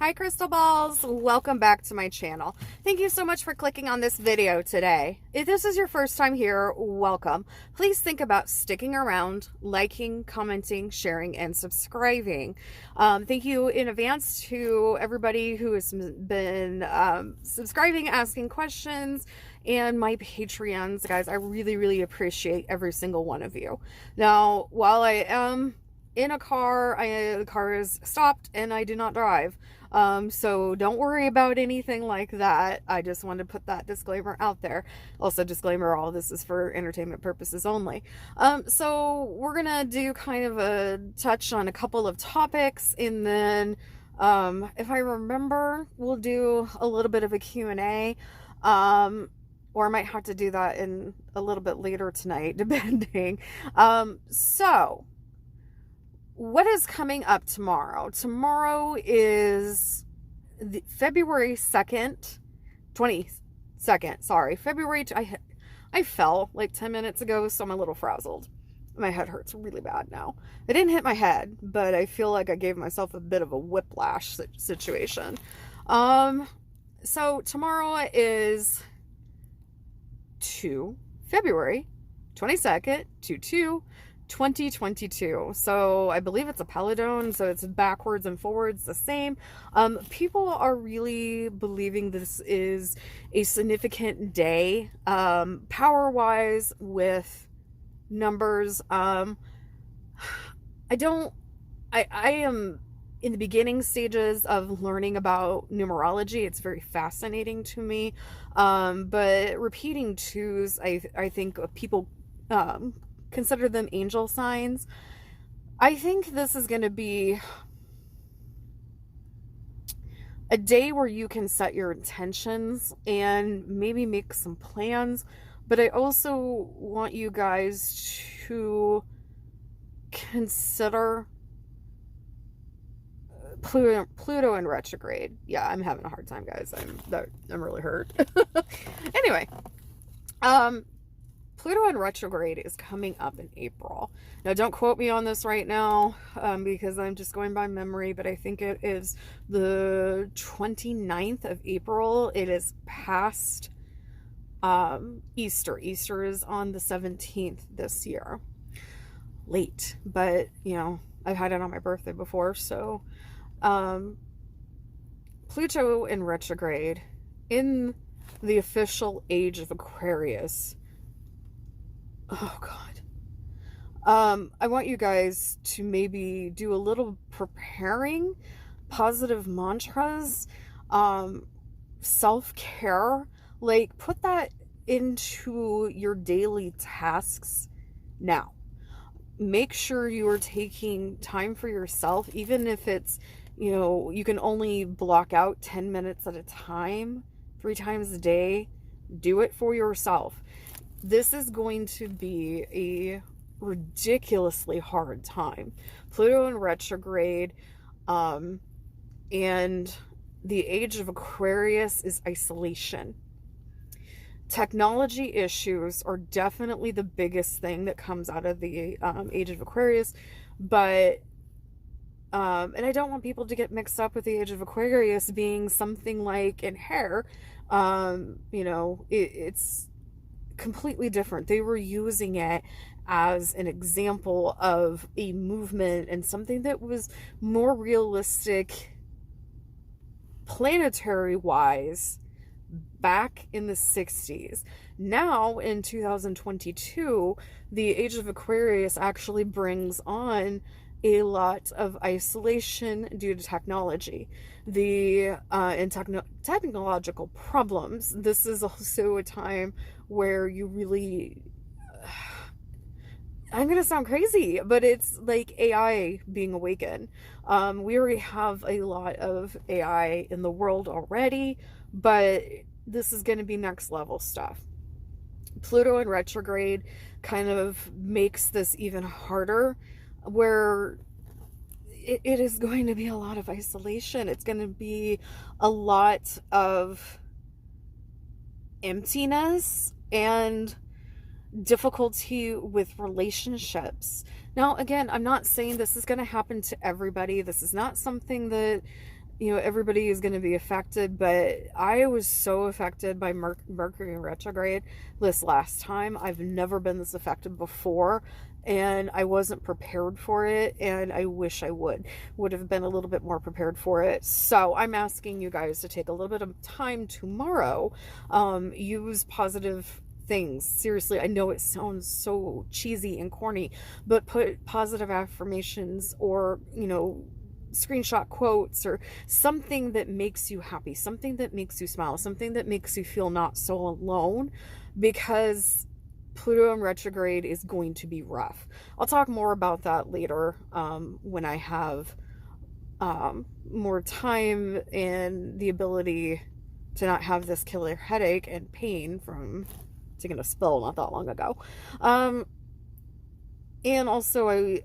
Hi crystal balls, welcome back to my channel. Thank you so much for clicking on this video today. If this is your first time here, welcome. Please think about sticking around, liking, commenting, sharing, and subscribing. Thank you in advance to everybody who has been subscribing, asking questions, and my Patreons. Guys, I really appreciate every single one of you. Now, while I am in a car, the car is stopped and I do not drive. So don't worry about anything like that. I just wanted to put that disclaimer out there. Also, disclaimer, all this is for entertainment purposes only. So we're gonna do kind of a touch on a couple of topics, and then if I remember, we'll do a little bit of a Q&A. Or I might have to do that in a little bit later tonight, depending. So what is coming up tomorrow? Tomorrow is February 2nd, 22nd, sorry. I fell like 10 minutes ago, so I'm a little frazzled. My head hurts really bad now. I didn't hit my head, but I feel like I gave myself a bit of a whiplash situation. So tomorrow is February 22nd, 2022. So I believe it's a Peloton, so it's backwards and forwards the same. People are really believing this is a significant day, power wise, with numbers. I am in the beginning stages of learning about numerology. It's very fascinating to me. But repeating twos, I think people consider them angel signs. I think this is going to be a day where you can set your intentions and maybe make some plans, but I also want you guys to consider Pluto and Retrograde. Yeah, I'm having a hard time, guys. I'm really hurt. Anyway, Pluto and Retrograde is coming up in April. Now, don't quote me on this right now, because I'm just going by memory, but I think it is the 29th of April. It is past Easter. Easter is on the 17th this year. Late, but, you know, I've had it on my birthday before, so Pluto in retrograde in the official age of Aquarius. Oh God. I want you guys to maybe do a little preparing, positive mantras, self-care, like put that into your daily tasks now. Make sure you are taking time for yourself, even if it's, you know, you can only block out 10 minutes at a time, 3 times a day. Do it for yourself. This is going to be a ridiculously hard time. Pluto in retrograde, and the age of Aquarius is isolation. Technology issues are definitely the biggest thing that comes out of the age of Aquarius, but and I don't want people to get mixed up with the age of Aquarius being something like in hair. You know, it's completely different. They were using it as an example of a movement and something that was more realistic planetary wise back in the 60s. Now in 2022, the age of Aquarius actually brings on a lot of isolation due to technology, and technological problems. This is also a time where you really, I'm gonna sound crazy, but it's like AI being awakened. We already have a lot of AI in the world already, but this is going to be next level stuff. Pluto in retrograde kind of makes this even harder, where it is going to be a lot of isolation. It's going to be a lot of emptiness and difficulty with relationships. Now, again, I'm not saying this is going to happen to everybody. This is not something that everybody is going to be affected, but I was so affected by Mercury in retrograde this last time. I've never been this affected before, and I wasn't prepared for it, and I wish I would have been a little bit more prepared for it. So I'm asking you guys to take a little bit of time tomorrow, use positive things. Seriously, I know it sounds so cheesy and corny, but put positive affirmations or, screenshot quotes or something that makes you happy, something that makes you smile, something that makes you feel not so alone, because Pluto in retrograde is going to be rough. I'll talk more about that later, when I have more time and the ability to not have this killer headache and pain from taking a spill not that long ago. And also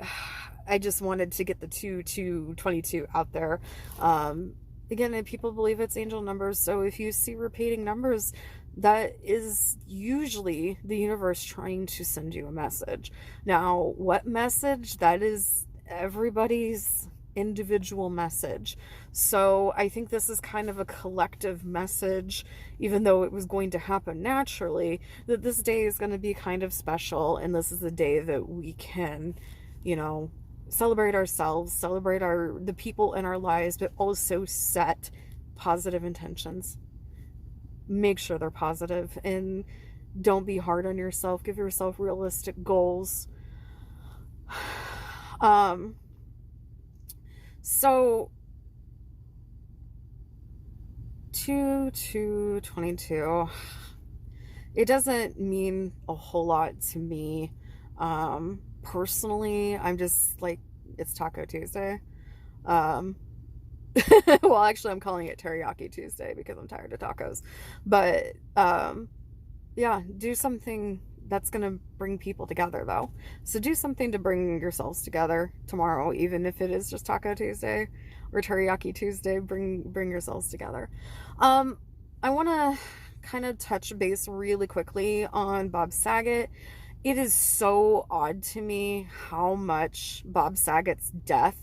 I just wanted to get the 2222 out there. Again, people believe it's angel numbers, so if you see repeating numbers, that is usually the universe trying to send you a message. Now, what message? That is everybody's individual message. So I think this is kind of a collective message, even though it was going to happen naturally, that this day is going to be kind of special, and this is the day that we can, celebrate ourselves, celebrate the people in our lives, but also set positive intentions. Make sure they're positive, and don't be hard on yourself. Give yourself realistic goals. So 2222, it doesn't mean a whole lot to me. Personally, I'm just like, it's Taco Tuesday. Well, actually, I'm calling it Teriyaki Tuesday because I'm tired of tacos. But, yeah, do something that's going to bring people together, though. So do something to bring yourselves together tomorrow, even if it is just Taco Tuesday or Teriyaki Tuesday. Bring yourselves together. I want to kind of touch base really quickly on Bob Saget. It is so odd to me how much Bob Saget's death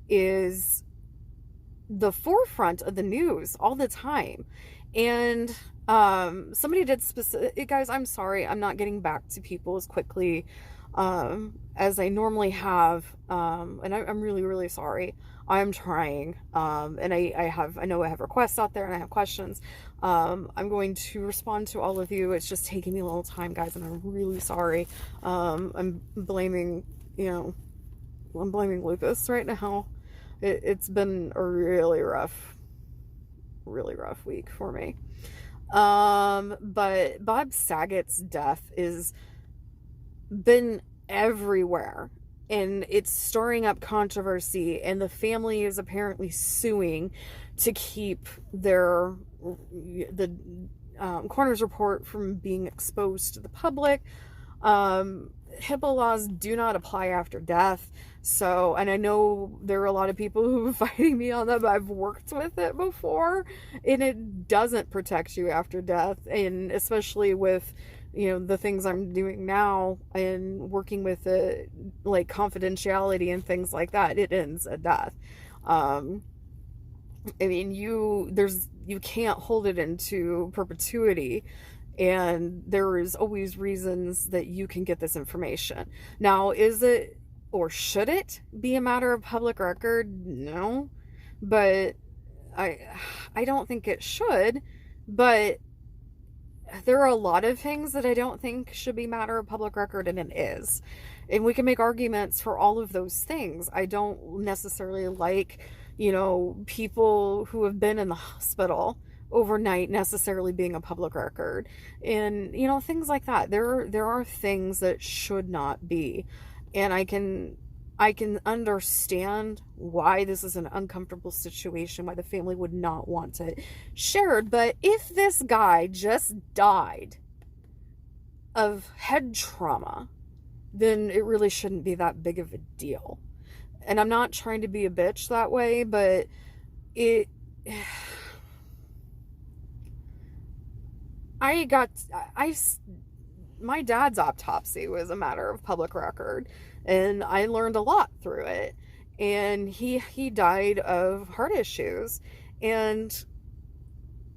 is the forefront of the news all the time. And somebody did specific, guys, I'm sorry, I'm not getting back to people as quickly as I normally have, and I'm really, really sorry. I'm trying, and I know I have requests out there and I have questions. I'm going to respond to all of you. It's just taking me a little time, guys, and I'm really sorry. I'm blaming Lucas right now. It's been a really rough week for me. But Bob Saget's death is been everywhere, and it's stirring up controversy, and the family is apparently suing to keep the coroner's report from being exposed to the public. HIPAA laws do not apply after death. So, and I know there are a lot of people who are fighting me on that, but I've worked with it before, and it doesn't protect you after death. And especially with, the things I'm doing now and working with it, like confidentiality and things like that, it ends at death. I mean, you can't hold it into perpetuity. And there is always reasons that you can get this information. Now, is it or should it be a matter of public record? No, but I don't think it should. But there are a lot of things that I don't think should be matter of public record, and it is. And we can make arguments for all of those things. I don't necessarily like, people who have been in the hospital overnight necessarily being a public record, and things like that. There are things that should not be, and I can understand why this is an uncomfortable situation, why the family would not want it shared. But if this guy just died of head trauma, then it really shouldn't be that big of a deal. And I'm not trying to be a bitch that way, but my dad's autopsy was a matter of public record, and I learned a lot through it. And he died of heart issues, And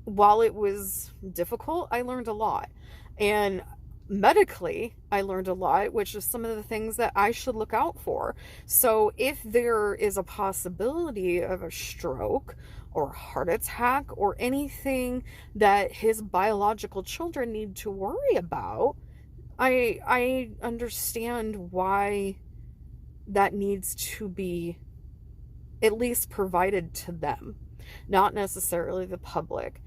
while it was difficult, I learned a lot. And medically, I learned a lot, which is some of the things that I should look out for. So if there is a possibility of a stroke or heart attack or anything that his biological children need to worry about, I understand why that needs to be at least provided to them, not necessarily the public.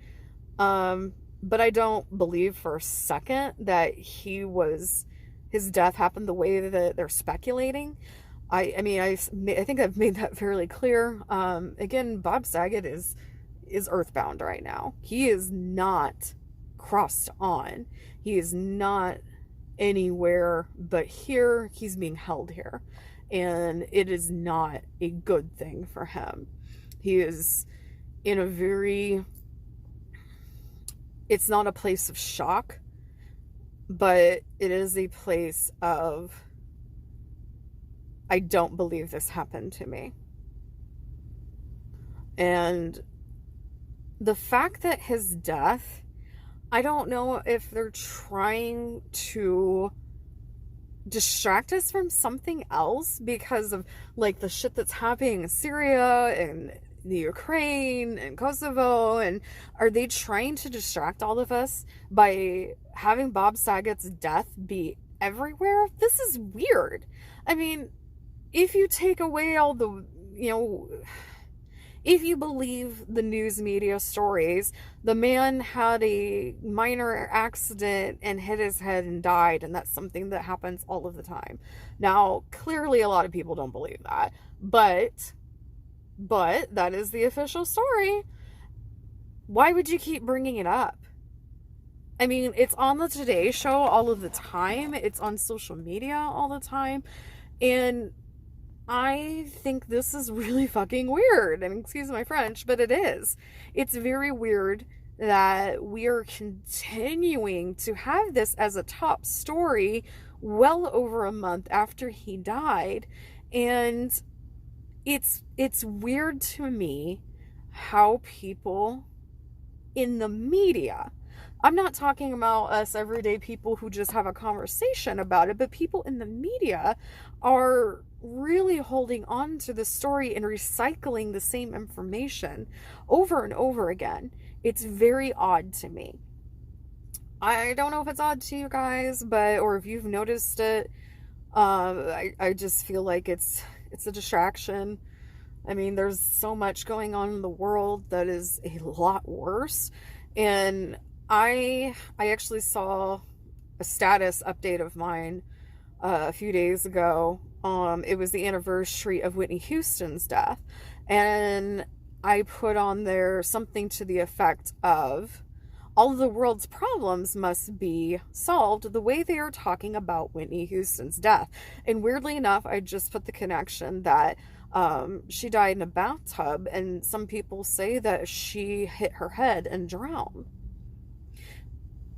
But I don't believe for a second that his death happened the way that they're speculating. I mean, I think I've made that fairly clear. Again, Bob Saget is earthbound right now. He is not crossed on. He is not anywhere but here. He's being held here. And it is not a good thing for him. He is in a very... It's not a place of shock, but it is a place of, I don't believe this happened to me. And the fact that his death, I don't know if they're trying to distract us from something else because of like the shit that's happening in Syria and the Ukraine and Kosovo, and are they trying to distract all of us by having Bob Saget's death be everywhere? This is weird. I mean, if you take away all the, if you believe the news media stories, the man had a minor accident and hit his head and died, and that's something that happens all of the time. Now, clearly a lot of people don't believe that, but that is the official story. Why would you keep bringing it up? I mean, it's on the Today Show all of the time. It's on social media all the time. And I think this is really fucking weird. And excuse my French, but it is. It's very weird that we are continuing to have this as a top story well over a month after he died. And it's weird to me how people in the media, I'm not talking about us everyday people who just have a conversation about it, but people in the media are really holding on to the story and recycling the same information over and over again. It's very odd to me. I don't know if it's odd to you guys, or if you've noticed it. I just feel like it's a distraction. I mean, there's so much going on in the world that is a lot worse. And I actually saw a status update of mine a few days ago. It was the anniversary of Whitney Houston's death. And I put on there something to the effect of, all of the world's problems must be solved the way they are talking about Whitney Houston's death. And weirdly enough, I just put the connection that she died in a bathtub, and some people say that she hit her head and drowned.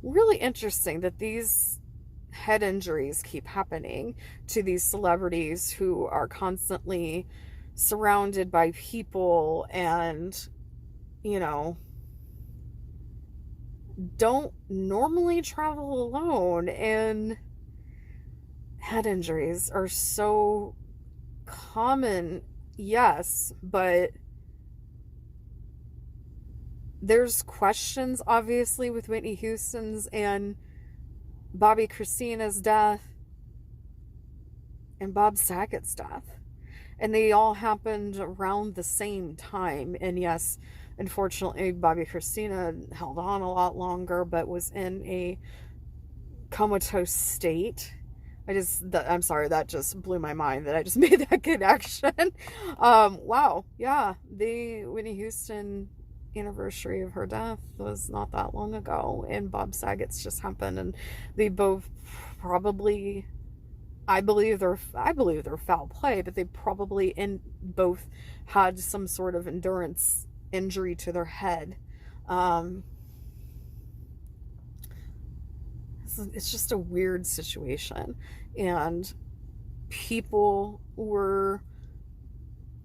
Really interesting that these head injuries keep happening to these celebrities who are constantly surrounded by people and, don't normally travel alone, and head injuries are so common, yes, but there's questions obviously with Whitney Houston's and Bobby Christina's death and Bob Saget's death, and they all happened around the same time. And yes, unfortunately, Bobby Christina held on a lot longer, but was in a comatose state. I'm sorry, that just blew my mind that I just made that connection. Wow, yeah, the Whitney Houston anniversary of her death was not that long ago, and Bob Saget's just happened, and they both probably, I believe they're foul play, but they probably both had some sort of endurance injury to their head. It's just a weird situation, and people were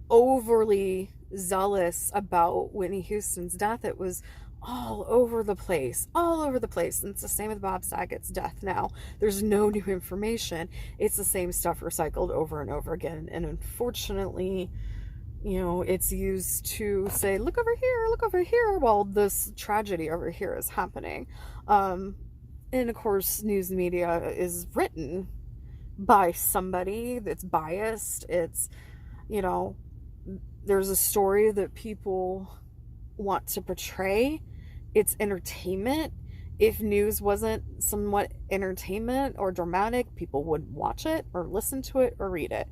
overly zealous about Whitney Houston's death. It was all over the place, all over the place. And it's the same with Bob Saget's death now. There's no new information. It's the same stuff recycled over and over again. And unfortunately, you know, it's used to say, look over here, while this tragedy over here is happening. And of course, news media is written by somebody that's biased. It's, you know, there's a story that people want to portray. It's entertainment. If news wasn't somewhat entertainment or dramatic, people wouldn't watch it or listen to it or read it.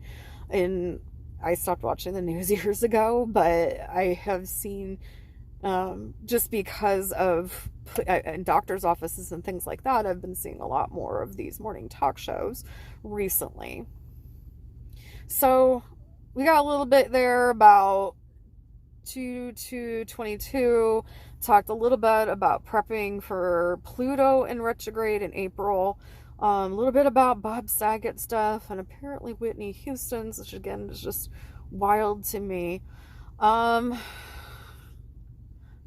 And I stopped watching the news years ago, but I have seen, just because of in doctor's offices and things like that, I've been seeing a lot more of these morning talk shows recently. So we got a little bit there about 22, talked a little bit about prepping for Pluto and Retrograde in April, a little bit about Bob Saget stuff, and apparently Whitney Houston's, which again is just wild to me.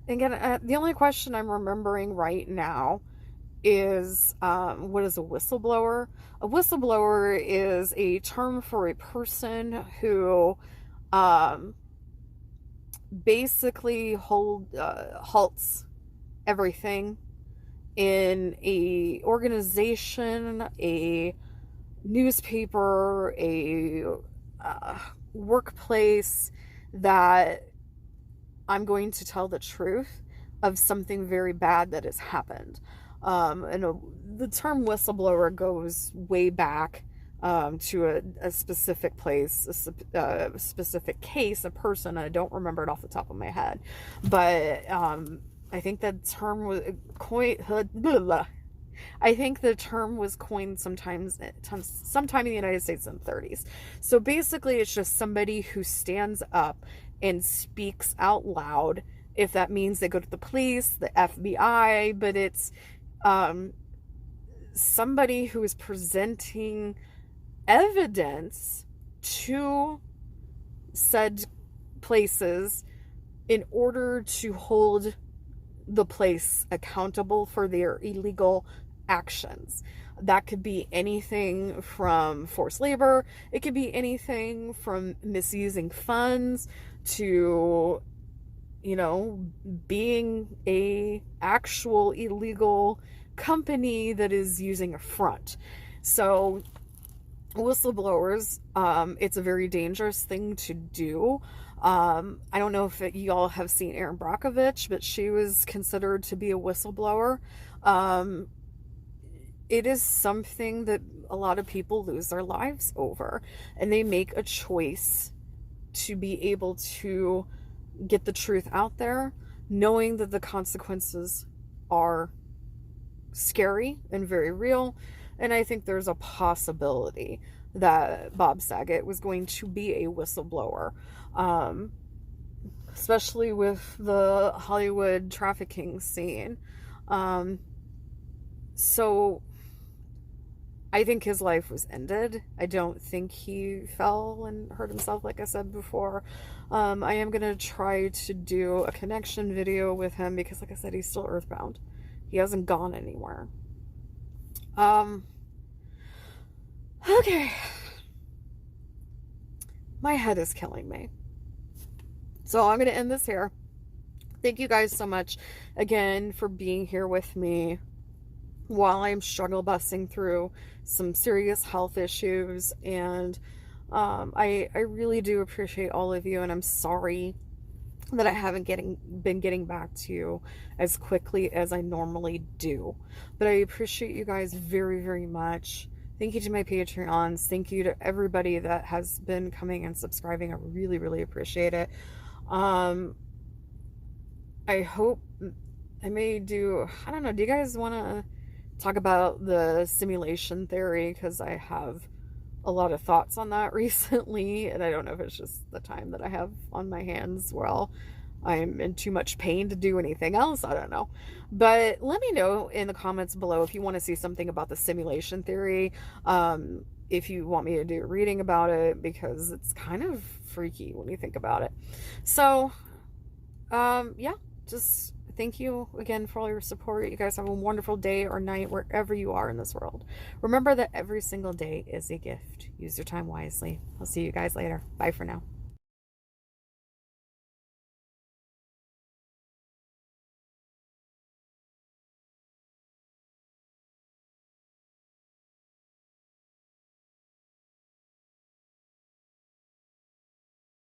Again, the only question I'm remembering right now is, what is a whistleblower? A whistleblower is a term for a person who basically halts everything in a organization, a newspaper, a workplace, that I'm going to tell the truth of something very bad that has happened. The term whistleblower goes way back to a specific place, a specific case, a person. I don't remember it off the top of my head, but I think the term was coined. I think the term was coined sometime in the United States in the 30s. So basically, it's just somebody who stands up and speaks out loud. If that means they go to the police, the FBI, but it's somebody who is presenting evidence to said places in order to hold the place accountable for their illegal actions. That could be anything from forced labor. It could be anything from misusing funds to, you know, being a actual illegal company that is using a front. So whistleblowers, it's a very dangerous thing to do. I don't know if y'all have seen Erin Brockovich, but she was considered to be a whistleblower. It is something that a lot of people lose their lives over, and they make a choice to be able to get the truth out there, knowing that the consequences are scary and very real. And I think there's a possibility that Bob Saget was going to be a whistleblower, especially with the Hollywood trafficking scene. So I think his life was ended. I don't think he fell and hurt himself, like I said before. I am going to try to do a connection video with him because, like I said, he's still earthbound. He hasn't gone anywhere. Okay. My head is killing me. So I'm going to end this here. Thank you guys so much again for being here with me while I'm struggle busting through some serious health issues. And I really do appreciate all of you, and I'm sorry that I haven't been getting back to you as quickly as I normally do. But I appreciate you guys very, very much. Thank you to my Patreons. Thank you to everybody that has been coming and subscribing. I really, really appreciate it. I hope I may do, I don't know, do you guys want to talk about the simulation theory? Because I have a lot of thoughts on that recently, and I don't know if it's just the time that I have on my hands. Well, I'm in too much pain to do anything else. I don't know. But let me know in the comments below if you want to see something about the simulation theory. If you want me to do a reading about it, because it's kind of freaky when you think about it. So, yeah, just thank you again for all your support. You guys have a wonderful day or night wherever you are in this world. Remember that every single day is a gift. Use your time wisely. I'll see you guys later. Bye for now.